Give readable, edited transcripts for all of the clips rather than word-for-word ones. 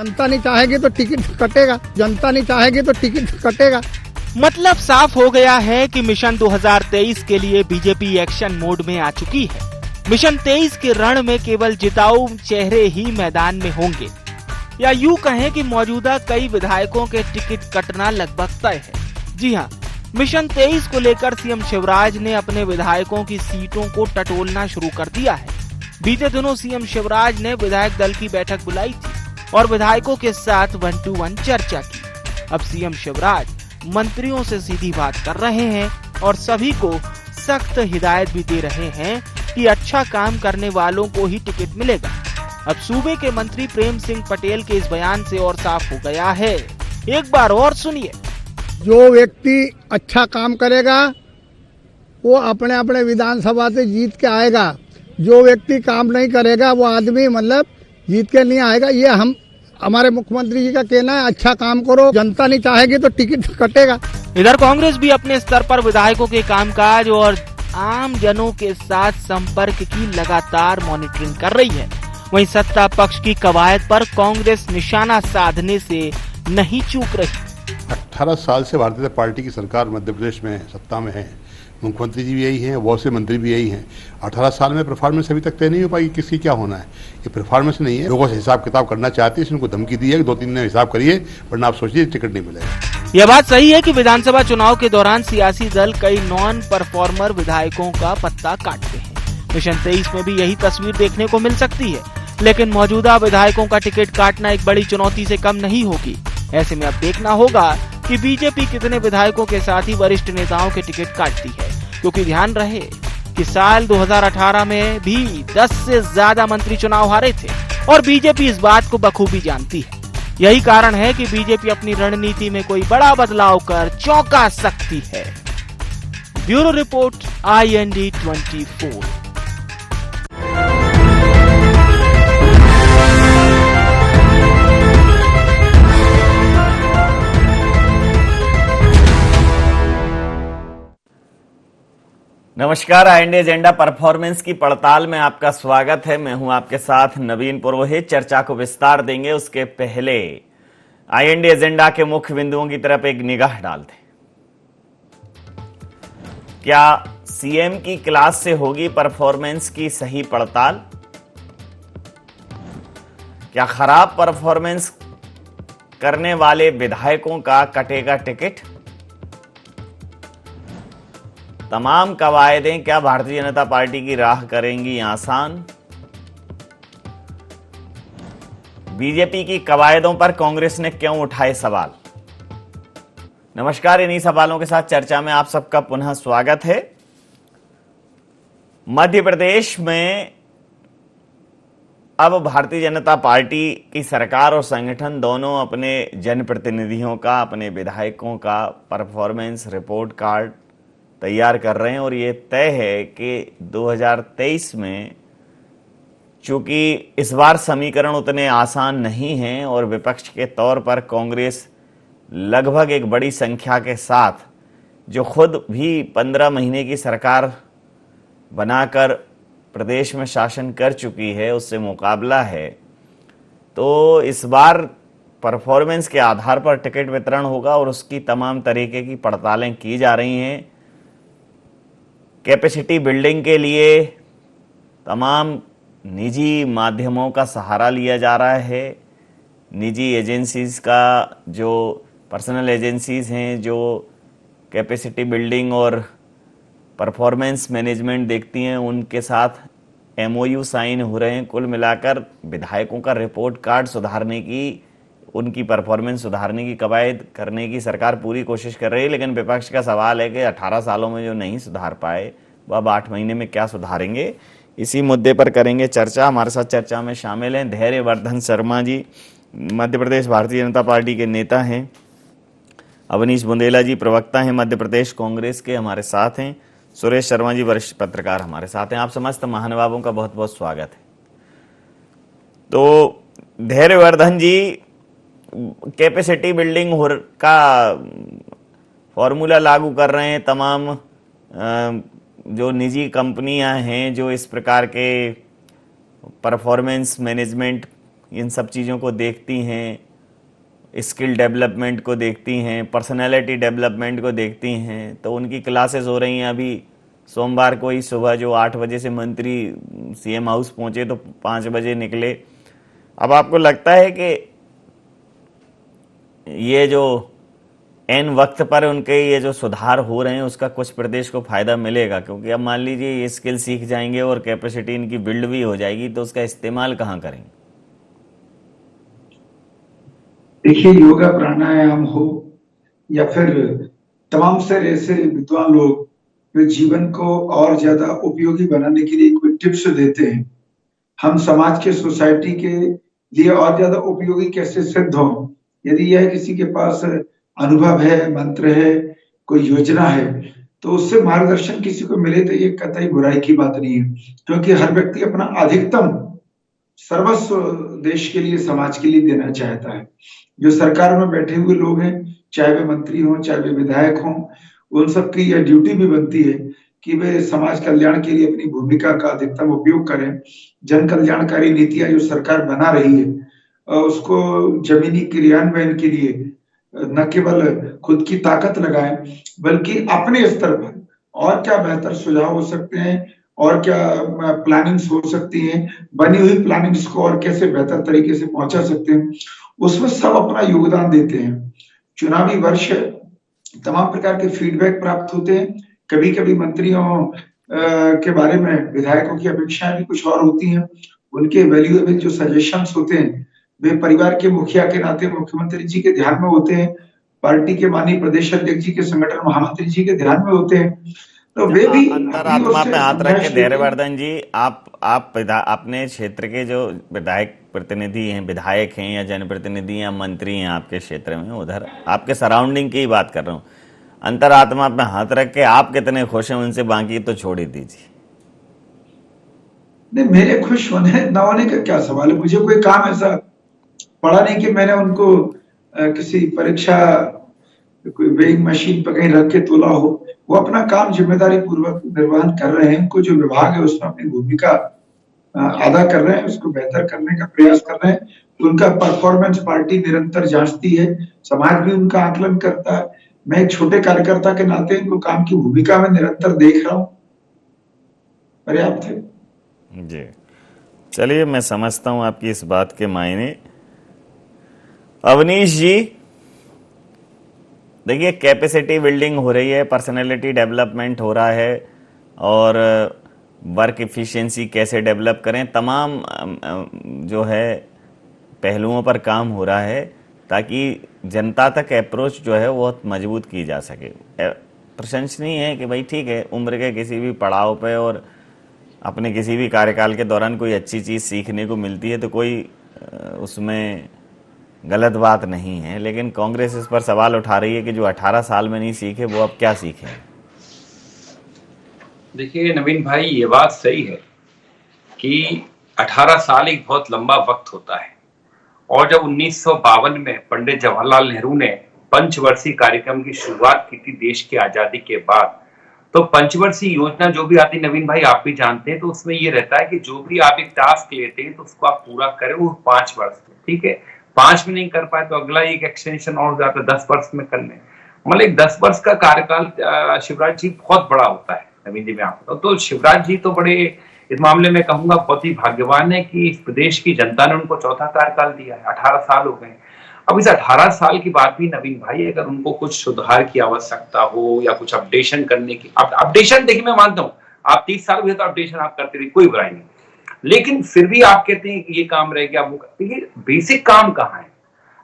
जनता नहीं चाहेगी तो टिकट कटेगा, जनता नहीं चाहेगी तो टिकट कटेगा। मतलब साफ हो गया है कि मिशन 2023 के लिए बीजेपी एक्शन मोड में आ चुकी है। मिशन 23 के रण में केवल जिताऊ चेहरे ही मैदान में होंगे, या यूं कहें कि मौजूदा कई विधायकों के टिकट कटना लगभग तय है। जी हां, मिशन 23 को लेकर सीएम शिवराज ने अपने विधायकों की सीटों को टटोलना शुरू कर दिया है। बीते दिनों सीएम शिवराज ने विधायक दल की बैठक बुलाई थी और विधायकों के साथ 1-to-1 चर्चा की। अब सीएम शिवराज मंत्रियों से सीधी बात कर रहे हैं और सभी को सख्त हिदायत भी दे रहे हैं कि अच्छा काम करने वालों को ही टिकट मिलेगा। अब सूबे के मंत्री प्रेम सिंह पटेल के इस बयान से और साफ हो गया है। एक बार और सुनिए। जो व्यक्ति अच्छा काम करेगा वो अपने अपने विधानसभा से जीत के आएगा, जो व्यक्ति काम नहीं करेगा वो आदमी मतलब जीत के नहीं आएगा। ये हमारे मुख्यमंत्री जी का कहना है, अच्छा काम करो, जनता नहीं चाहेगी तो टिकट कटेगा। इधर कांग्रेस भी अपने स्तर पर विधायकों के कामकाज और आम जनों के साथ संपर्क की लगातार मॉनिटरिंग कर रही है। वहीं सत्ता पक्ष की कवायद पर कांग्रेस निशाना साधने से नहीं चूक रही। 18 साल से भारतीय जनता पार्टी की सरकार मध्य प्रदेश में सत्ता में है, मुख्यमंत्री जी भी यही हैं, बहुत से मंत्री भी यही हैं। 18 साल में परफॉर्मेंस अभी तक तय नहीं हो पाई किसकी क्या होना है। ये परफॉर्मेंस नहीं है, लोगों से हिसाब किताब करना चाहती है, उनको धमकी दी है कि 2-3 दिन हिसाब करिए वरना आप सोचिए टिकट नहीं मिलेगा। यह बात सही है कि विधानसभा चुनाव के दौरान सियासी दल कई नॉन परफॉर्मर विधायकों का पत्ता काटते हैं। मिशन 23 में भी यही तस्वीर देखने को मिल सकती है, लेकिन मौजूदा विधायकों का टिकट काटना एक बड़ी चुनौती से कम नहीं होगी। ऐसे में अब देखना होगा कि बीजेपी कितने विधायकों के साथ ही वरिष्ठ नेताओं के टिकट काटती है, क्योंकि ध्यान रहे कि साल 2018 में भी 10 से ज्यादा मंत्री चुनाव हारे थे और बीजेपी इस बात को बखूबी जानती है। यही कारण है कि बीजेपी अपनी रणनीति में कोई बड़ा बदलाव कर चौंका सकती है। Bureau report IND 24। नमस्कार, IND एजेंडा परफॉर्मेंस की पड़ताल में आपका स्वागत है। मैं हूं आपके साथ नवीन पुरोहित। चर्चा को विस्तार देंगे उसके पहले IND एजेंडा के मुख्य बिंदुओं की तरफ एक निगाह डालते हैं। क्या सीएम की क्लास से होगी परफॉर्मेंस की सही पड़ताल? क्या खराब परफॉर्मेंस करने वाले विधायकों का कटेगा टिकट? तमाम कवायदें क्या भारतीय जनता पार्टी की राह करेंगी आसान? बीजेपी की कवायदों पर कांग्रेस ने क्यों उठाए सवाल? नमस्कार, इन्हीं सवालों के साथ चर्चा में आप सबका पुनः स्वागत है। मध्य प्रदेश में अब भारतीय जनता पार्टी की सरकार और संगठन दोनों अपने जनप्रतिनिधियों का, अपने विधायकों का परफॉर्मेंस रिपोर्ट कार्ड तैयार कर रहे हैं और ये तय है कि 2023 में चूंकि इस बार समीकरण उतने आसान नहीं हैं और विपक्ष के तौर पर कांग्रेस लगभग एक बड़ी संख्या के साथ, जो खुद भी 15 महीने की सरकार बनाकर प्रदेश में शासन कर चुकी है, उससे मुकाबला है। तो इस बार परफॉर्मेंस के आधार पर टिकट वितरण होगा और उसकी तमाम तरीके की पड़तालें की जा रही हैं। कैपेसिटी बिल्डिंग के लिए तमाम निजी माध्यमों का सहारा लिया जा रहा है। निजी एजेंसीज का, जो पर्सनल एजेंसीज हैं जो कैपेसिटी बिल्डिंग और परफॉर्मेंस मैनेजमेंट देखती हैं, उनके साथ MOU साइन हो रहे हैं। कुल मिलाकर विधायकों का रिपोर्ट कार्ड सुधारने की, उनकी परफॉर्मेंस सुधारने की कवायद करने की सरकार पूरी कोशिश कर रही है। लेकिन विपक्ष का सवाल है कि 18 सालों में जो नहीं सुधार पाए वह अब 8 महीने में क्या सुधारेंगे। इसी मुद्दे पर करेंगे चर्चा। हमारे साथ चर्चा में शामिल हैं धैर्यवर्धन शर्मा जी, मध्य प्रदेश भारतीय जनता पार्टी के नेता हैं। अवनीश बुंदेला जी प्रवक्ता हैं मध्य प्रदेश कांग्रेस के, हमारे साथ हैं। सुरेश शर्मा जी वरिष्ठ पत्रकार हमारे साथ हैं। आप समस्त महानुभावों का बहुत बहुत स्वागत है। तो धैर्यवर्धन जी, कैपेसिटी बिल्डिंग का फॉर्मूला लागू कर रहे हैं तमाम जो निजी कंपनियां हैं जो इस प्रकार के परफॉर्मेंस मैनेजमेंट इन सब चीज़ों को देखती हैं, स्किल डेवलपमेंट को देखती हैं, पर्सनैलिटी डेवलपमेंट को देखती हैं, तो उनकी क्लासेस हो रही हैं। अभी सोमवार को ही सुबह जो 8 बजे से मंत्री सीएम हाउस पहुंचे तो 5 बजे निकले। अब आपको लगता है कि ये जो एन वक्त पर उनके ये जो सुधार हो रहे हैं उसका कुछ प्रदेश को फायदा मिलेगा? क्योंकि अब मान लीजिए ये स्किल सीख जाएंगे और कैपेसिटी इनकी बिल्ड भी हो जाएगी, तो उसका इस्तेमाल कहाँ करेंगे? देखिए, योगा प्राणायाम हो या फिर तमाम सारे ऐसे विद्वान लोग जो जीवन को और ज्यादा उपयोगी बनाने के लिए कोई टिप्स देते हैं, हम समाज के, सोसाइटी के लिए और ज्यादा उपयोगी कैसे सिद्ध हो। यदि यह किसी के पास अनुभव है, मंत्र है, कोई योजना है, तो उससे मार्गदर्शन किसी को मिले तो ये कतई बुराई की बात नहीं है, क्योंकि हर व्यक्ति अपना अधिकतम सर्वस्व देश के लिए, समाज के लिए देना चाहता है। जो सरकार में बैठे हुए लोग हैं, चाहे वे मंत्री हों, चाहे वे विधायक हों, उन सबकी यह ड्यूटी भी बनती है कि वे समाज कल्याण के लिए अपनी भूमिका का अधिकतम उपयोग करें। जन कल्याणकारी नीतियां जो सरकार बना रही है उसको जमीनी क्रियान्वयन के लिए न केवल खुद की ताकत लगाएं, बल्कि अपने स्तर पर और क्या बेहतर सुझाव हो सकते हैं और क्या प्लानिंग्स हो सकती हैं, बनी हुई प्लानिंग्स को और कैसे बेहतर तरीके से पहुंचा सकते हैं, उसमें सब अपना योगदान देते हैं। चुनावी वर्ष है, तमाम प्रकार के फीडबैक प्राप्त होते हैं। कभी कभी मंत्रियों के बारे में विधायकों की अपेक्षाएं भी कुछ और होती हैं। उनके वैल्यूएबल जो सजेशंस होते हैं वे परिवार के मुखिया के नाते मुख्यमंत्री जी के ध्यान में होते हैं, पार्टी के माननीय प्रदेश अध्यक्ष जी के, संगठन महामंत्री जी के ध्यान में होते हैं। तो वे भी अंतरात्मा पे हाथ रख के, धैर्यवर्धन जी, आप अपने क्षेत्र के जो विधायक प्रतिनिधि हैं, विधायक हैं या जनप्रतिनिधि या मंत्री हैं आपके क्षेत्र में, उधर आपके सराउंडिंग की ही बात कर रहा हूँ, अंतरात्मा पे हाथ रख के आप कितने खुश हैं उनसे, बाकी तो छोड़ ही दीजिए। नहीं, मेरे खुश होने न होने का क्या सवाल है। मुझे कोई काम ऐसा पड़ा नहीं कि मैंने उनको किसी परीक्षा कोई वेइंग मशीन पर कहीं रख के तोला हो। वो अपना काम जिम्मेदारी पूर्वक निर्वहन कर रहे हैं। उनको जो विभाग है उसमें अपनी भूमिका अदा कर रहे हैं, उसको बेहतर करने का प्रयास कर रहे हैं। उनका परफॉर्मेंस पार्टी निरंतर जांचती है, समाज भी उनका आकलन करता है। मैं एक छोटे कार्यकर्ता के नाते इनको काम की भूमिका में निरंतर देख रहा हूँ, पर्याप्त है जी। चलिए, मैं समझता हूँ आपकी इस बात के मायने। अवनीश जी, देखिए, कैपेसिटी बिल्डिंग हो रही है, पर्सनैलिटी डेवलपमेंट हो रहा है, और वर्क एफिशिएंसी कैसे डेवलप करें, तमाम जो है पहलुओं पर काम हो रहा है ताकि जनता तक अप्रोच जो है वो बहुत मजबूत की जा सके। प्रशंसनीय है कि भाई ठीक है, उम्र के किसी भी पड़ाव पे और अपने किसी भी कार्यकाल के दौरान कोई अच्छी चीज़ सीखने को मिलती है तो कोई उसमें गलत बात नहीं है। लेकिन कांग्रेस इस पर सवाल उठा रही है कि जो 18 साल में नहीं सीखे वो अब क्या सीखें। देखिए नवीन भाई, ये बात सही है कि 18 साल एक बहुत लंबा वक्त होता है, और जब 1952 में पंडित जवाहरलाल नेहरू ने पंचवर्षीय कार्यक्रम की शुरुआत की थी देश की आजादी के बाद, तो पंचवर्षीय योजना जो भी आती, नवीन भाई आप भी जानते हैं, तो उसमें ये रहता है कि जो भी आप एक टास्क लेते हैं तो उसको आप पूरा करें वो 5 वर्ष में। ठीक है, 5 में नहीं कर पाए तो अगला एक एक्सटेंशन और जाता है 10 वर्ष में करने। मतलब 10 वर्ष का कार्यकाल शिवराज जी बहुत बड़ा होता है। नवीन जी, मैं आपको तो शिवराज जी तो बड़े इस मामले में कहूंगा बहुत ही भाग्यवान है कि इस प्रदेश की जनता ने उनको चौथा कार्यकाल दिया है। 18 साल हो गए। अब इस 18 साल की बात भी नवीन भाई, अगर उनको कुछ सुधार की आवश्यकता हो या कुछ अपडेशन करने की, अपडेशन देखिए मैं मानता हूँ आप 30 साल हुए तो अपडेशन आप करते रहिए, कोई बुराई नहीं, लेकिन फिर भी आप कहते हैं कि ये काम रह गया, वो देखिए बेसिक काम कहाँ है।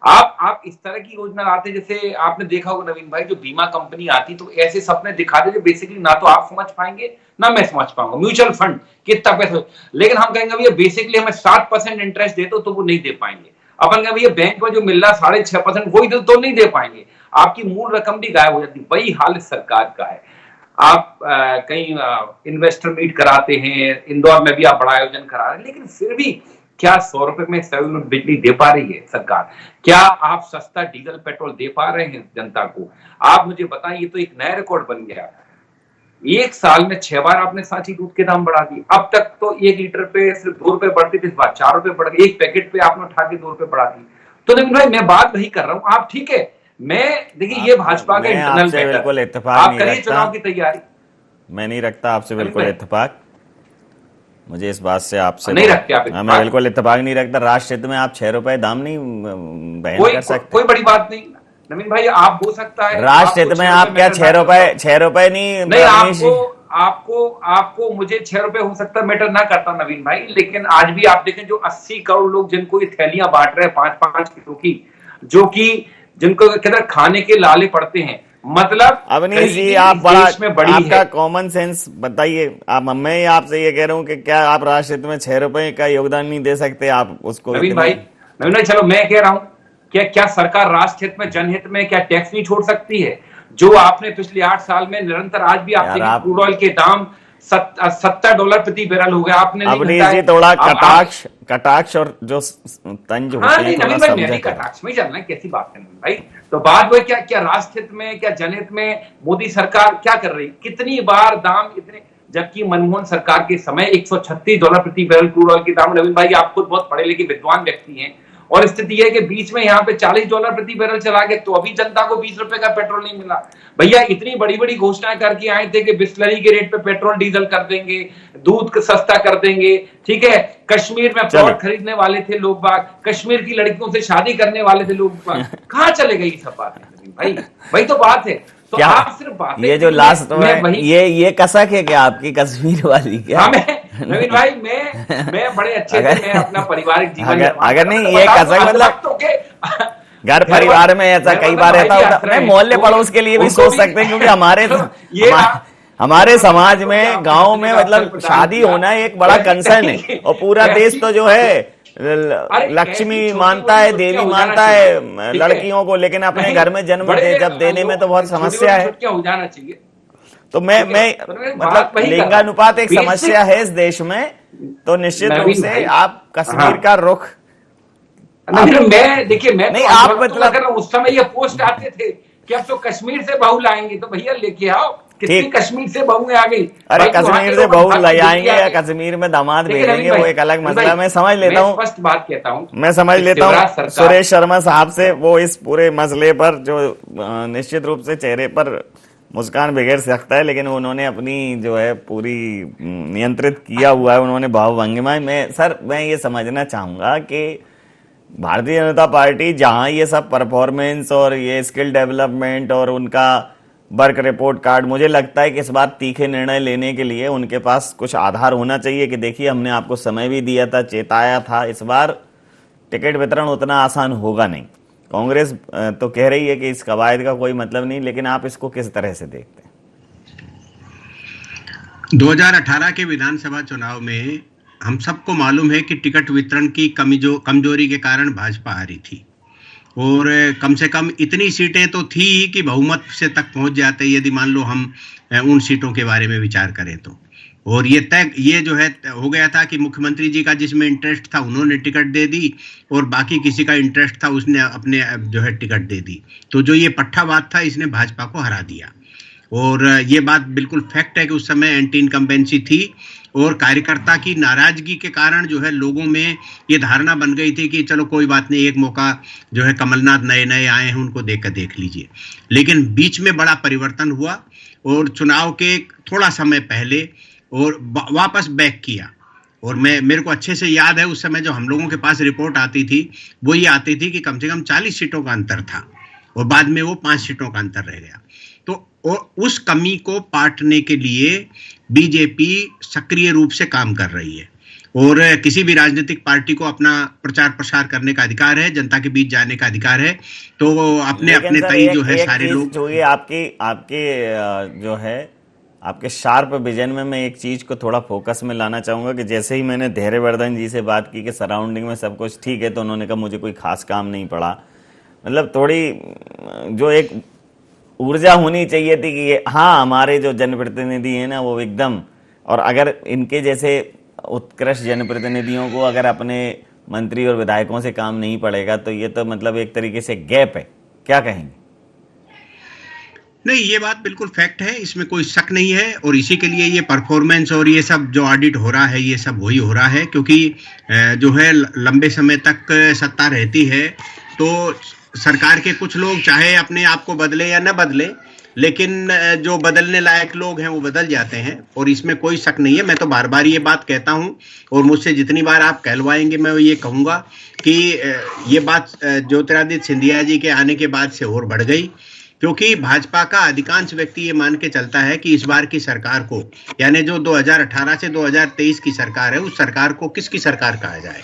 आप इस तरह की योजना लाते, जैसे आपने देखा होगा नवीन भाई, जो बीमा कंपनी आती तो ऐसे सपने दिखा दे जो बेसिकली ना तो आप समझ पाएंगे ना मैं समझ पाऊंगा। म्यूचुअल फंड कितना पैसा, लेकिन हम कहेंगे भैया बेसिकली हमें 7% इंटरेस्ट दे दो तो वो नहीं दे पाएंगे। अपन कहेंगे भैया बैंक में जो मिल रहा 6.5% वही दे तो नहीं दे पाएंगे, आपकी मूल रकम भी गायब हो जाती। वही हाल सरकार का है। आप कहीं इन्वेस्टर मीट कराते हैं, इंदौर में भी आप बड़ा आयोजन करा रहे हैं, लेकिन फिर भी क्या 100 रुपए में 7 यूनिट बिजली दे पा रही है सरकार? क्या आप सस्ता डीजल पेट्रोल दे पा रहे हैं जनता को? आप मुझे बताएं, ये तो एक नया रिकॉर्ड बन गया। एक साल में 6 बार आपने सांची दूध के दाम बढ़ा दिए। अब तक तो 1 लीटर पे सिर्फ 2 रुपए बढ़ते थे, इस बार 4 रुपए बढ़ गए। एक पैकेट पे आपने उठा के 2 रुपए बढ़ा दिए। तो नवीन भाई मैं बात वही कर रहा हूं, आप ठीक है, मैं देखिए ये भाजपा का इंटरनल बिल्कुल मैटर, इत्तेफाक आप नहीं करिए रखता। चुनाव की तैयारी। मैं नहीं रखता आपसे बिल्कुल इत्तेफाक, मुझे इस बात से आपसे नहीं रखते आप हाँ, मैं बिल्कुल इत्तेफाक नहीं रखता। राष्ट्र हित में आप 6 रुपए दाम नहीं बयान कर सकते। कोई बड़ी बात नहीं नवीन भाई, आप हो सकता है राष्ट्र हित में आप क्या 6 रुपए नहीं आपको मुझे 6 रुपए हो सकता है मैटर ना करता नवीन भाई, लेकिन आज भी आप देखें जो 80 करोड़ लोग जिनको ये थैलियां बांट रहे हैं 5-5 किलो की, जो कि जिनको कहते खाने के लाले पड़ते हैं, मतलब अवनीश जी आप बड़ा आपका कॉमन सेंस बताइए। मैं आपसे ये कह रहा हूँ कि क्या आप राष्ट्र हित में 6 रुपए का योगदान नहीं दे सकते आप उसको? नवीन भाई चलो मैं कह रहा हूँ क्या सरकार राष्ट्र हित में जनहित में क्या टैक्स नहीं छोड़ सकती है? जो आपने पिछले 8 साल में निरंतर, आज भी आप देखिए क्रूड ऑयल के दाम $70 प्रति बैरल हो गया। आपने अवनीश जी थोड़ा कटाक्ष और जो तंज होते हैं थोड़ा समझे। कटाक्ष में चलना है, कैसी बात है भाई? तो बात वह क्या राष्ट्र हित में क्या जनहित में मोदी सरकार क्या कर रही? कितनी बार दाम इतने, जबकि मनमोहन सरकार के समय $136 प्रति बैरल क्रूड ऑयल के दाम। नवीन भाई आप खुद बहुत पढ़े लिखे विद्वान व्यक्ति हैं, और स्थिति है कि बीच में यहाँ पे $40 प्रति बैरल चला गया, तो अभी जनता को 20 रुपए का पेट्रोल नहीं मिला। भैया इतनी बड़ी बड़ी घोषणाएं करके आए थे कि बिस्लरी के रेट पे पेट्रोल डीजल कर देंगे, दूध सस्ता कर देंगे, ठीक है, कश्मीर में प्लॉट खरीदने वाले थे लोग बाग, कश्मीर की लड़कियों से शादी करने वाले थे लोग बाग, कहाँ चले गई सब बातें भाई? वही तो बात है। तो क्या आप सिर्फ बात, ये जो लास्ट में ये कसक है क्या आपकी कश्मीर वाली? क्या हाँ, नवीन भाई मैं बड़े अच्छे से मैं अपना पारिवारिक जीवन अगर नहीं ये कसक मतलब घर परिवार में ऐसा कई बार रहता होता, मैं मोहल्ले पड़ोस के लिए भी सोच सकते हैं, क्योंकि हमारे समाज में गांव में मतलब शादी होना एक बड़ा कंसर्न है, और पूरा देश तो जो है लक्ष्मी मानता है, देवी मानता है लड़कियों को, लेकिन अपने घर में जन्म जब देने में तो बहुत समस्या है। हो जाना चाहिए। तो मैं मतलब लिंगानुपात एक समस्या है इस देश में, तो निश्चित रूप से आप कश्मीर का रुख मैं देखिए मैं नहीं आप मतलब उस समय ये पोस्ट आते थे कि अब तो कश्मीर से बहू लाएंगे, तो भैया लेके आओ, कितनी कश्मीर से बहुएं आ गई। अरे कश्मीर से बहू ले आएंगे या कश्मीर में दामाद भेजेंगे वो एक अलग मसला। मैं समझ लेता हूँ, स्पष्ट बात कहता हूँ, मैं समझ लेता हूँ सुरेश शर्मा साहब से, वो इस पूरे मसले पर जो निश्चित रूप से चेहरे पर मुस्कान बिखेर सकता है, लेकिन उन्होंने अपनी जो है पूरी नियंत्रित किया हुआ है उन्होंने भाव भंगिमा। मैं ये समझना चाहूंगा कि भारतीय जनता पार्टी जहां ये सब परफॉर्मेंस और ये स्किल डेवलपमेंट और उनका वर्क रिपोर्ट कार्ड, मुझे लगता है कि इस बार तीखे निर्णय लेने के लिए उनके पास कुछ आधार होना चाहिए कि देखिए हमने आपको समय भी दिया था, चेताया था, इस बार टिकट वितरण उतना आसान होगा नहीं। कांग्रेस तो कह रही है कि इस कवायद का कोई मतलब नहीं, लेकिन आप इसको किस तरह से देखते हैं? 2018 के विधानसभा चुनाव में हम सबको मालूम है कि टिकट वितरण की कमजोरी के कारण भाजपा हारी थी, और कम से कम इतनी सीटें तो थी कि बहुमत से तक पहुंच जाते यदि मान लो हम उन सीटों के बारे में विचार करें तो। और ये जो है हो गया था कि मुख्यमंत्री जी का जिसमें इंटरेस्ट था उन्होंने टिकट दे दी, और बाकी किसी का इंटरेस्ट था उसने अपने जो है टिकट दे दी। तो जो ये पट्टावाद था इसने भाजपा को हरा दिया, और ये बात बिल्कुल फैक्ट है कि उस समय एंटी इनकम्बेंसी थी, और कार्यकर्ता की नाराजगी के कारण जो है लोगों में ये धारणा बन गई थी कि चलो कोई बात नहीं, एक मौका जो है कमलनाथ नए आए हैं उनको देख लीजिए। लेकिन बीच में बड़ा परिवर्तन हुआ, और चुनाव के थोड़ा समय पहले और वापस बैक किया। और मेरे को अच्छे से याद है उस समय जो हम लोगों के पास रिपोर्ट आती थी वो ये आती थी कि कम से कम 40 सीटों का अंतर था, और बाद में वो 5 सीटों का अंतर रह गया। तो और उस कमी को पाटने के लिए बीजेपी सक्रिय रूप से काम कर रही है, और किसी भी राजनीतिक पार्टी को अपना प्रचार प्रसार करने का अधिकार है, जनता के बीच जाने का अधिकार है। तो अपने तय जो है सारे लोग जो ये आपके जो है आपके शार्प विजन में मैं एक चीज को थोड़ा फोकस में लाना चाहूंगा कि जैसे ही मैंने धैर्यवर्धन जी से बात की कि सराउंडिंग में सब कुछ ठीक है, तो उन्होंने कहा मुझे कोई खास काम नहीं पड़ा। मतलब थोड़ी जो एक ऊर्जा होनी चाहिए थी कि हाँ हमारे जो जनप्रतिनिधि हैं ना वो एकदम, और अगर इनके जैसे उत्कृष्ट जनप्रतिनिधियों को अगर अपने मंत्री और विधायकों से काम नहीं पड़ेगा तो ये तो मतलब एक तरीके से गैप है। क्या कहेंगे? नहीं, ये बात बिल्कुल फैक्ट है, इसमें कोई शक नहीं है। और इसी के लिए ये परफॉर्मेंस और ये सब जो ऑडिट हो रहा है, ये सब वही हो रहा है, क्योंकि जो है लंबे समय तक सत्ता रहती है तो सरकार के कुछ लोग चाहे अपने आप को बदले या न बदले, लेकिन जो बदलने लायक लोग हैं वो बदल जाते हैं, और इसमें कोई शक नहीं है। मैं तो बार बार ये बात कहता हूं, और मुझसे जितनी बार आप कहलवाएंगे मैं ये कहूंगा कि ये बात ज्योतिरादित्य सिंधिया जी के आने के बाद से और बढ़ गई, क्योंकि भाजपा का अधिकांश व्यक्ति ये मान के चलता है कि इस बार की सरकार को, यानी जो 2018 से 2023 की सरकार है, उस सरकार को किसकी सरकार कहा जाए।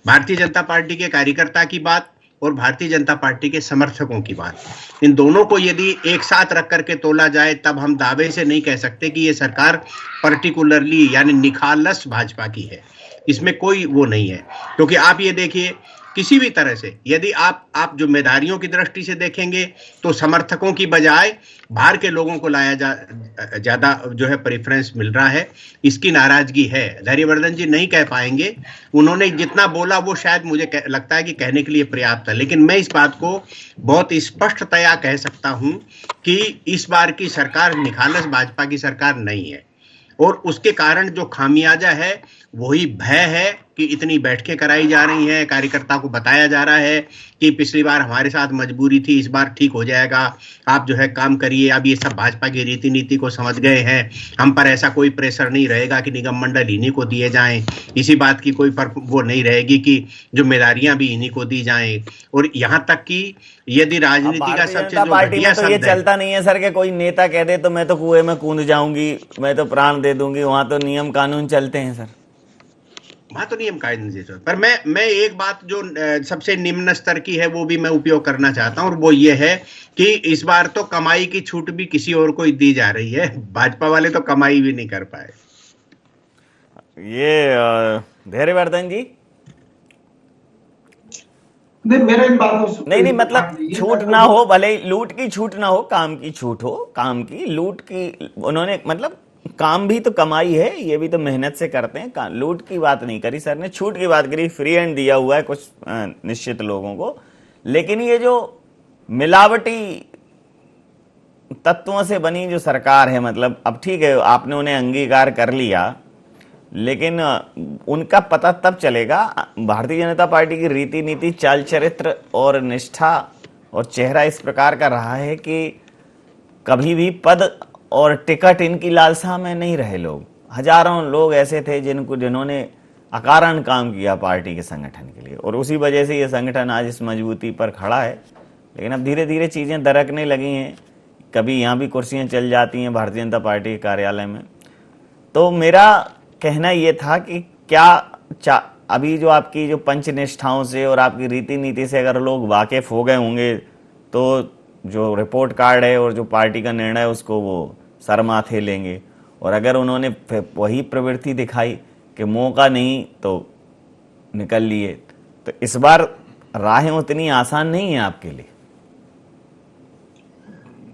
भारतीय जनता पार्टी के कार्यकर्ता की बात और भारतीय जनता पार्टी के समर्थकों की बात, इन दोनों को यदि एक साथ रख करके तोला जाए तब हम दावे से नहीं कह सकते कि ये सरकार पर्टिकुलरली यानी निखालस भाजपा की है। इसमें कोई वो नहीं है, क्योंकि आप ये देखिए किसी भी तरह से यदि आप जिम्मेदारियों की दृष्टि से देखेंगे तो समर्थकों की बजाय बाहर के लोगों को लाया ज्यादा जो है प्रेफरेंस मिल रहा है। इसकी नाराजगी है, धैर्यवर्धन जी नहीं कह पाएंगे, उन्होंने जितना बोला वो शायद मुझे लगता है कि कहने के लिए पर्याप्त है, लेकिन मैं इस बात को बहुत स्पष्टतया कह सकता हूं कि इस बार की सरकार निखालस भाजपा की सरकार नहीं है, और उसके कारण जो खामियाजा है वही भय है कि इतनी बैठकें कराई जा रही हैं, कार्यकर्ता को बताया जा रहा है कि पिछली बार हमारे साथ मजबूरी थी, इस बार ठीक हो जाएगा, आप जो है काम करिए, अब ये सब भाजपा की रीति नीति को समझ गए हैं, हम पर ऐसा कोई प्रेशर नहीं रहेगा कि निगम मंडल इन्हीं को दिए जाएं, इसी बात की कोई वो नहीं रहेगी कि जिम्मेदारियां भी इन्हीं को दी जाएं। और यहाँ तक कि यदि राजनीति का सबसे जो घटिया तो ये चलता नहीं है सर कि कोई नेता कह दे तो मैं तो कुएं में कूद जाऊंगी, मैं तो प्राण दे दूंगी, वहां तो नियम कानून चलते हैं सर, वहां तो नियम कायदे से। पर मैं एक बात जो सबसे निम्न स्तर की है वो भी मैं उपयोग करना चाहता हूं, और वो ये है कि इस बार तो कमाई की छूट भी किसी और को दी जा रही है, भाजपा वाले तो कमाई भी नहीं कर पाए। ये धैर्यवर्धन जी नहीं, मेरा इन बातों से नहीं मतलब छूट ना हो, भले लूट की छूट ना हो, काम की छूट हो, काम की लूट की उन्होंने मतलब काम भी तो कमाई है, ये भी तो मेहनत से करते हैं, लूट की बात नहीं करी सर ने, छूट की बात करी, फ्री हैंड दिया हुआ है कुछ निश्चित लोगों को। लेकिन ये जो मिलावटी तत्वों से बनी जो सरकार है, मतलब अब ठीक है आपने उन्हें अंगीकार कर लिया, लेकिन उनका पता तब चलेगा, भारतीय जनता पार्टी की रीति नीति, चाल चरित्र और निष्ठा और चेहरा इस प्रकार का रहा है कि कभी भी पद और टिकट इनकी लालसा में नहीं रहे लोग। हजारों लोग ऐसे थे जिन्होंने अकारण काम किया पार्टी के संगठन के लिए, और उसी वजह से ये संगठन आज इस मजबूती पर खड़ा है। लेकिन अब धीरे धीरे चीज़ें दरकने लगी हैं, कभी यहाँ भी कुर्सियाँ चल जाती हैं भारतीय जनता पार्टी के कार्यालय में। तो मेरा कहना ये था कि क्या अभी जो आपकी जो पंचनिष्ठाओं से और आपकी रीति नीति से अगर लोग वाकिफ हो गए होंगे तो जो रिपोर्ट कार्ड है और जो पार्टी का निर्णय है उसको वो सर माथे लेंगे, और अगर उन्होंने वही प्रवृत्ति दिखाई कि मौका नहीं तो निकल लिए, तो इस बार राहें उतनी आसान नहीं है आपके लिए।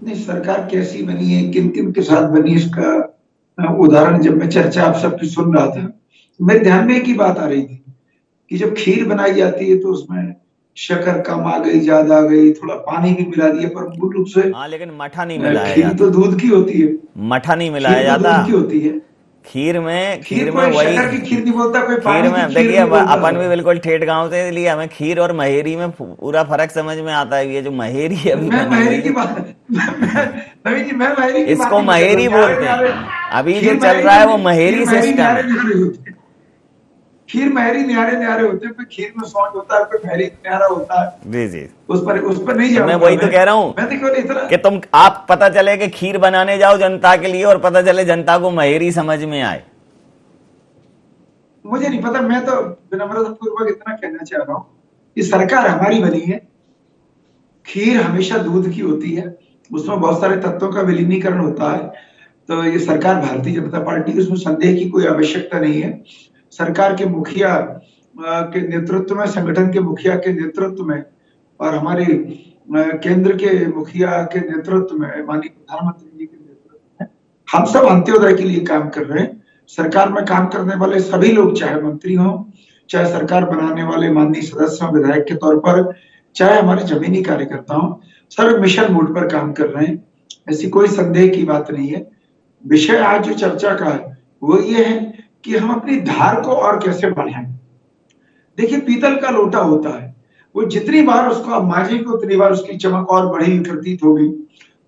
नहीं, सरकार कैसी बनी है, किन किन के साथ बनी, इसका उदाहरण जब मैं चर्चा आप सबकी सुन रहा था मेरे ध्यान में एक ही बात आ रही थी कि जब खीर बनाई जाती है तो उसमें शक्कर कम आ गई, ज्यादा आ गई, थोड़ा पानी भी मिला दिया, पर मूल रूप से हाँ, लेकिन मठा नहीं मिलाया खीर तो दूध की होती है, मठा नहीं मिलाया जाता, दूध की होती है। खीर में वही खीर नहीं बोलता कोई, खीर में देखिए अपन भी बिल्कुल ठेठ गांव से, इसलिए हमें खीर और महेरी में पूरा फर्क समझ में आता है। ये जो महेरी अभी महेरी की बात जी, मैं महेरी की इसको महेरी बोलते हैं, अभी जो चल रहा है वो महेरी सिस्टम है। खीर महेरी न्यारे न्यारे होते हैं, फिर खीर में सौंठ होता है, फिर महेरी न्यारा होता है। जी जी, उस पर नहीं जाऊंगा। मैं वही तो कह रहा हूँ कि तुम आप पता चले कि खीर बनाने जाओ जनता के लिए और पता चले जनता को महेरी समझ में आए। मुझे नहीं पता, मैं तो विनम्रता पूर्वक इतना कहना चाह रहा हूँ कि सरकार हमारी बनी है, खीर हमेशा दूध की होती है, उसमें बहुत सारे तत्वों का विलीनीकरण होता है, तो ये सरकार भारतीय जनता पार्टी की, उसमें संदेह की कोई आवश्यकता नहीं है। सरकार के मुखिया के नेतृत्व में, संगठन के मुखिया के नेतृत्व में और हमारे केंद्र के मुखिया के नेतृत्व में, माननीय प्रधानमंत्री जी के नेतृत्व में हम सब अंत्योदय के लिए काम कर रहे हैं। सरकार में काम करने वाले सभी लोग, चाहे मंत्री हों, चाहे सरकार बनाने वाले माननीय सदस्य हों, विधायक के तौर पर, चाहे हमारे जमीनी कार्यकर्ता हों, सब मिशन मोड पर काम कर रहे हैं। ऐसी कोई संदेह की बात नहीं है। विषय आज जो चर्चा का है वो ये है कि हम अपनी धार को और कैसे बढ़ाएं। देखिए, पीतल का लोटा होता है, वो जितनी बार उसको आप मांजेंगे उतनी बार उसकी चमक और बढ़ेगी, प्रतीत होगी।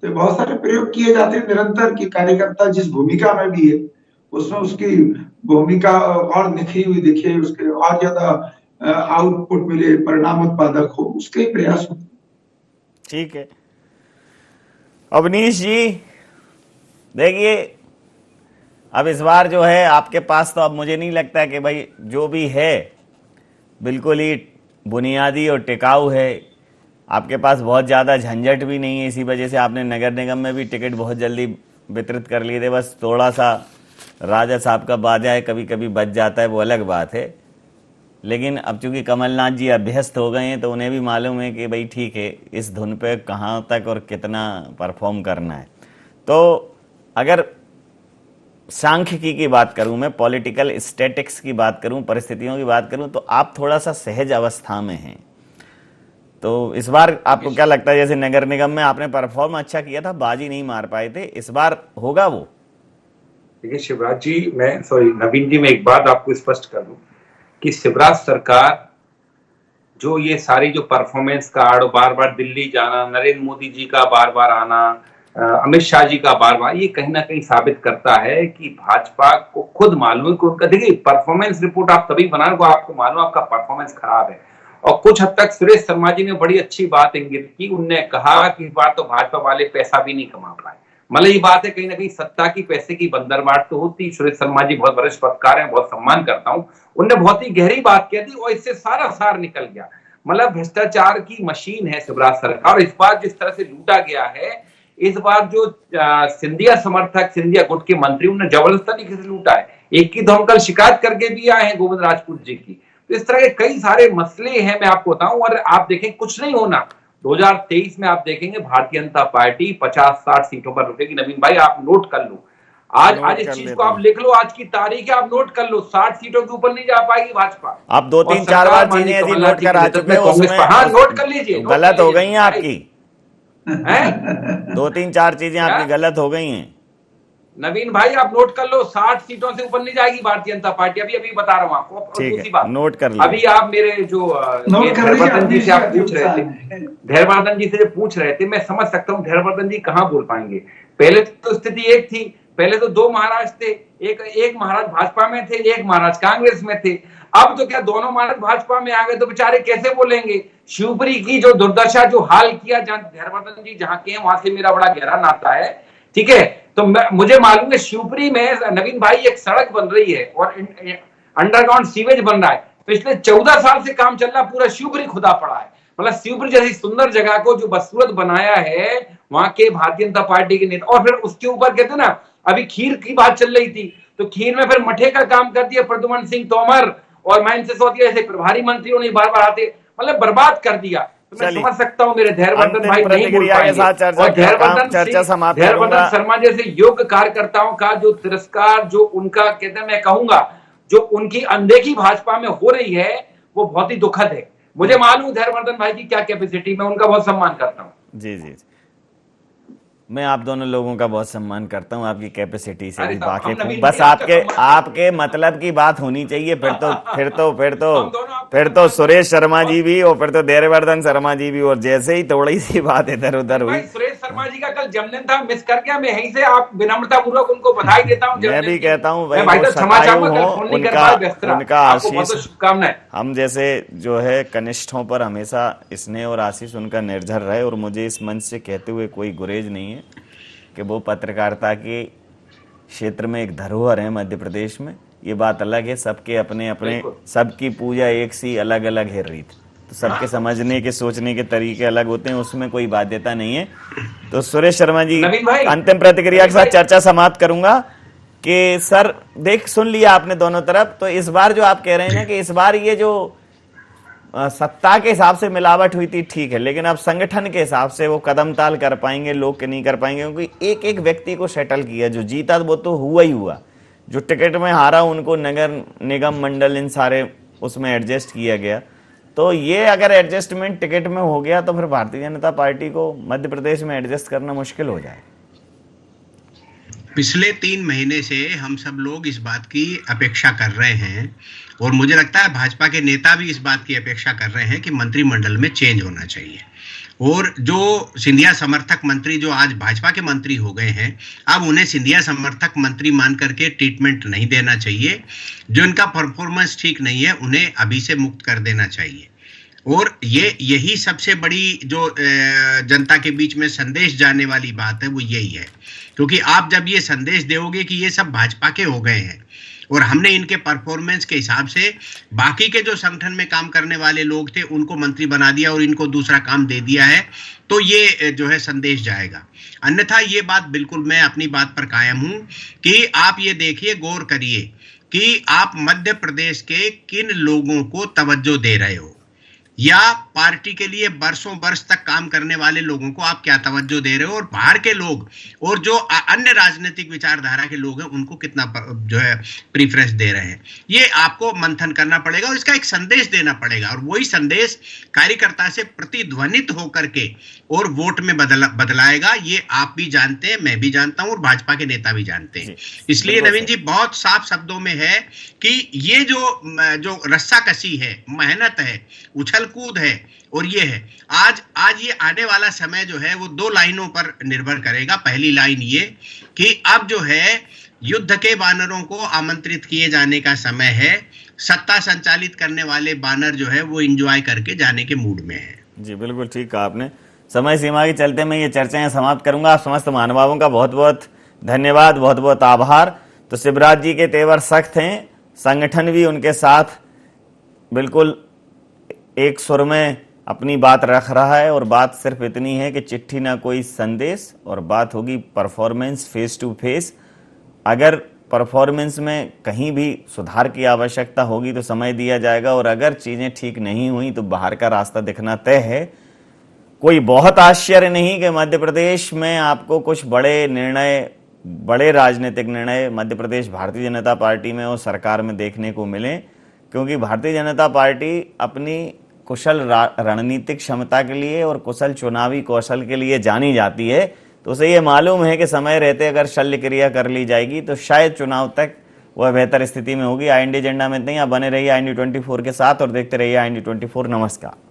तो बहुत सारे प्रयोग किए जाते हैं निरंतर कि कार्यकर्ता जिस भूमिका में भी है उसमें उसकी भूमिका और निखरी हुई दिखे, उसके और ज्यादा आउटपुट मिले, परिणाम उत्पादक हो, उसके ही प्रयास होते। ठीक है अवनीश जी, देखिए अब इस बार जो है आपके पास तो अब मुझे नहीं लगता कि भाई जो भी है बिल्कुल ही बुनियादी और टिकाऊ है। आपके पास बहुत ज़्यादा झंझट भी नहीं है, इसी वजह से आपने नगर निगम में भी टिकट बहुत जल्दी वितरित कर लिए थे। बस थोड़ा सा राजा साहब का बाजा है, कभी कभी बच जाता है, वो अलग बात है। लेकिन अब चूंकि कमलनाथ जी अभ्यस्त हो गए हैं तो उन्हें भी मालूम है कि भाई ठीक है इस धुन पे कहाँ तक और कितना परफॉर्म करना है। तो अगर सांख्यिकी की बात करूं, मैं पॉलिटिकल स्टैटिक्स की बात करूं, परिस्थितियों की बात करूं, तो आप थोड़ा सा सहज अवस्था में हैं। तो इस बार आपको क्या लगता है, जैसे नगर निगम में आपने परफॉर्म अच्छा किया था, बाजी नहीं मार पाए थे, इस बार होगा वो? देखिए शिवराज जी, नवीन जी, मैं एक बात आपको स्पष्ट कर दूं कि शिवराज सरकार जो ये सारी जो परफॉर्मेंस कार्ड, बार बार दिल्ली जाना, नरेंद्र मोदी जी का बार बार आना, अमित शाह जी का बार बार, ये कहीं ना कहीं साबित करता है कि भाजपा को खुद मालूम है कि उनका, देखिए परफॉर्मेंस रिपोर्ट आप तभी बनाओ को आपको मालूम आपका परफॉर्मेंस खराब है। और कुछ हद तक सुरेश शर्मा जी ने बड़ी अच्छी बात इंगित की, उनने कहा कि इस बार तो भाजपा वाले पैसा भी नहीं कमा पाए। मतलब ये बात है कहीं ना कहीं सत्ता की पैसे की बंदरबाट तो होती। सुरेश शर्मा जी बहुत वरिष्ठ पत्रकार हैं, बहुत सम्मान करता हूं, उनने बहुत ही गहरी बात कह दी और इससे सारा सार निकल गया। मतलब भ्रष्टाचार की मशीन है शिवराज सरकार, और इस बार जिस तरह से लूटा गया है, इस बार जो सिंधिया समर्थक, सिंधिया गुट के मंत्री, उन्हें जबरदस्त तरीके से लूटा है। एक की तो हम कल शिकायत करके भी आए हैं गोविंद राजपूत जी की। तो इस तरह के कई सारे मसले हैं, मैं आपको बताऊं। और आप देखें कुछ नहीं होना, 2023 में आप देखेंगे भारतीय जनता पार्टी 50-60 सीटों पर रुकेगी। नवीन भाई आप नोट कर लो, आज इस चीज को आप लिख लो, आज की तारीख है, आप नोट कर लो, 60 सीटों के ऊपर नहीं जा पाएगी भाजपा। आप 2-3-4 बार चीजें ऐसी नोट कर आ चुके हैं, उसमें हाँ नोट कर लीजिए, गलत हो गई हैं आपकी। 2-3-4 चीजें आपकी गलत हो गई हैं नवीन भाई, आप नोट कर लो, 60 सीटों से ऊपर नहीं जाएगी भारतीय जनता पार्टी। अभी बता रहा हूं आपको। दूसरी बात, नोट कर लो। अभी आप मेरे जो धैर्यवर्धन जी से आप पूछ रहे थे, धैर्यवर्धन जी से पूछ रहे थे, मैं समझ सकता हूं धैर्यवर्धन जी कहां बोल पाएंगे। पहले तो स्थिति एक थी, पहले तो 2 महाराज थे, एक महाराज भाजपा में थे, एक महाराज कांग्रेस में थे। अब तो क्या दोनों महाराज भाजपा में आ गए, तो बेचारे कैसे बोलेंगे। शिवपुरी की जो दुर्दशा, जो हाल किया, जहां धैर्यवर्धन जी जहां के हैं वहां से मेरा बड़ा गहरा नाता है, ठीक है। तो मुझे मालूम है शिवपुरी में नवीन भाई एक सड़क बन रही है और अंडरग्राउंड सीवेज बन रहा है। पिछले 14 साल से काम चल रहा है, पूरा शिवपुरी खुदा पड़ा है। मतलब शिवपुरी जैसी सुंदर जगह को जो बदसूरत बनाया है वहां के भारतीय जनता पार्टी के नेता। और फिर उसके ऊपर कहते ना, अभी खीर की बात चल रही थी, तो खीर में फिर मठे का काम कर दिया प्रद्युमन सिंह तोमर और महेंद्र सिसोदिया जैसे प्रभारी मंत्रियों ने बार बार आते, मतलब बर्बाद कर दिया। तो मैं समझ सकता हूं मेरे धैर्यवर्धन भाई नहीं बोल पाएंगे। और धैर्यवर्धन शर्मा जैसे योग्य कार्यकर्ताओं का जो तिरस्कार, जो उनका कहते हैं, मैं कहूंगा जो उनकी अनदेखी भाजपा में हो रही है, वो बहुत ही दुखद है। मुझे मालूम धैर्यवर्धन भाई की क्या कैपेसिटी, मैं उनका बहुत सम्मान करता हूँ। जी, मैं आप दोनों लोगों का बहुत सम्मान करता हूँ, आपकी कैपेसिटी से भी वाकिफ हूँ। बस आपके मतलब की बात होनी चाहिए। फिर तो सुरेश शर्मा जी भी और फिर तो धैर्यवर्धन शर्मा जी भी, और जैसे ही थोड़ी सी बात इधर उधर हुई। सुरेश शर्मा जी का कल जन्मदिन था, मिस कर गया। मैं यहीं से आप विनम्रता पूर्वक उनको बधाई देता हूँ। मैं भी कहता हूँ उनका आशीष, शुभकामनाएं। हम जैसे जो है कनिष्ठों पर हमेशा स्नेह और आशीष उनका निर्भर रहे। और मुझे इस मंच से कहते हुए कोई गुरेज नहीं है कि वो पत्रकारिता के क्षेत्र में एक धरोहर है मध्य प्रदेश में। ये बात अलग है, सबके अपने अपने, सबकी पूजा एक सी अलग अलग है रीत, तो सबके समझने के, सोचने के तरीके अलग होते हैं, उसमें कोई बाध्यता नहीं है। तो सुरेश शर्मा जी, अंतिम प्रतिक्रिया के साथ चर्चा समाप्त करूंगा कि सर सुन लिया आपने दोनों तरफ। तो इस बार जो आप कह रहे हैं ना कि इस बार ये जो सत्ता के हिसाब से मिलावट हुई थी, ठीक है, लेकिन अब संगठन के हिसाब से वो कदम ताल कर पाएंगे, लोग के नहीं कर पाएंगे, क्योंकि एक एक व्यक्ति को सेटल किया। जो जीता वो तो हुआ ही हुआ, जो टिकट में हारा उनको नगर निगम मंडल इन सारे उसमें एडजस्ट किया गया। तो ये अगर एडजस्टमेंट टिकट में हो गया तो फिर भारतीय जनता पार्टी को मध्य प्रदेश में एडजस्ट करना मुश्किल हो जाए। पिछले 3 महीने से हम सब लोग इस बात की अपेक्षा कर रहे हैं और मुझे लगता है भाजपा के नेता भी इस बात की अपेक्षा कर रहे हैं कि मंत्रिमंडल में चेंज होना चाहिए और जो सिंधिया समर्थक मंत्री जो आज भाजपा के मंत्री हो गए हैं, अब उन्हें सिंधिया समर्थक मंत्री मान करके ट्रीटमेंट नहीं देना चाहिए। जो इनका परफॉर्मेंस ठीक नहीं है उन्हें अभी से मुक्त कर देना चाहिए। और यही सबसे बड़ी जो जनता के बीच में संदेश जाने वाली बात है वो यही है, क्योंकि आप जब ये संदेश दोगे कि ये सब भाजपा के हो गए हैं और हमने इनके परफॉर्मेंस के हिसाब से बाकी के जो संगठन में काम करने वाले लोग थे उनको मंत्री बना दिया और इनको दूसरा काम दे दिया है, तो ये जो है संदेश जाएगा। अन्यथा ये बात बिल्कुल मैं अपनी बात पर कायम हूं कि आप ये देखिए, गौर करिए कि आप मध्य प्रदेश के किन लोगों को तवज्जो दे रहे हो या पार्टी के लिए बरसों बरस तक काम करने वाले लोगों को आप क्या तवज्जो दे रहे हो और बाहर के लोग और जो अन्य राजनीतिक विचारधारा के लोग हैं उनको कितना जो है प्रीफरेंस दे रहे हैं। ये आपको मंथन करना पड़ेगा और इसका एक संदेश देना पड़ेगा और वही संदेश कार्यकर्ता से प्रतिध्वनित होकर के और वोट में बदलाएगा। ये आप भी जानते हैं, मैं भी जानता हूं और भाजपा के नेता भी जानते हैं। इसलिए नवीन जी बहुत साफ शब्दों में है कि ये जो रस्साकसी है, मेहनत है, उछल कूद है और ये है आज ये आने वाला समय जो है वो 2 लाइनों पर निर्भर करेगा। पहली लाइन ये कि अब जो है युद्ध के बानरों को आमंत्रित किए जाने का समय है, सत्ता संचालित करने वाले बानर जो है वो एंजॉय करके जाने के मूड में है। जी बिल्कुल ठीक कहा आपने। समय सीमा के चलते मैं ये चर्चाएं समाप्त करूंगा। आप समस्त महानुभावों का बहुत बहुत धन्यवाद, बहुत बहुत आभार। तो शिवराज जी के तेवर सख्त हैं, संगठन भी उनके साथ बिल्कुल एक सुर में अपनी बात रख रहा है और बात सिर्फ इतनी है कि चिट्ठी ना कोई संदेश और बात होगी परफॉर्मेंस फेस टू फेस। अगर परफॉर्मेंस में कहीं भी सुधार की आवश्यकता होगी तो समय दिया जाएगा और अगर चीजें ठीक नहीं हुई तो बाहर का रास्ता दिखना तय है। कोई बहुत आश्चर्य नहीं कि मध्य प्रदेश में आपको कुछ बड़े राजनीतिक निर्णय मध्य प्रदेश भारतीय जनता पार्टी में और सरकार में देखने को मिले, क्योंकि भारतीय जनता पार्टी अपनी कुशल रणनीतिक क्षमता के लिए और कुशल चुनावी कौशल के लिए जानी जाती है। तो उसे ये मालूम है कि समय रहते अगर शल्य क्रिया कर ली जाएगी तो शायद चुनाव तक वह बेहतर स्थिति में होगी। IND एजेंडा में नहीं, आप बने रहिए IND 24 के साथ और देखते रहिए IND 24। नमस्कार।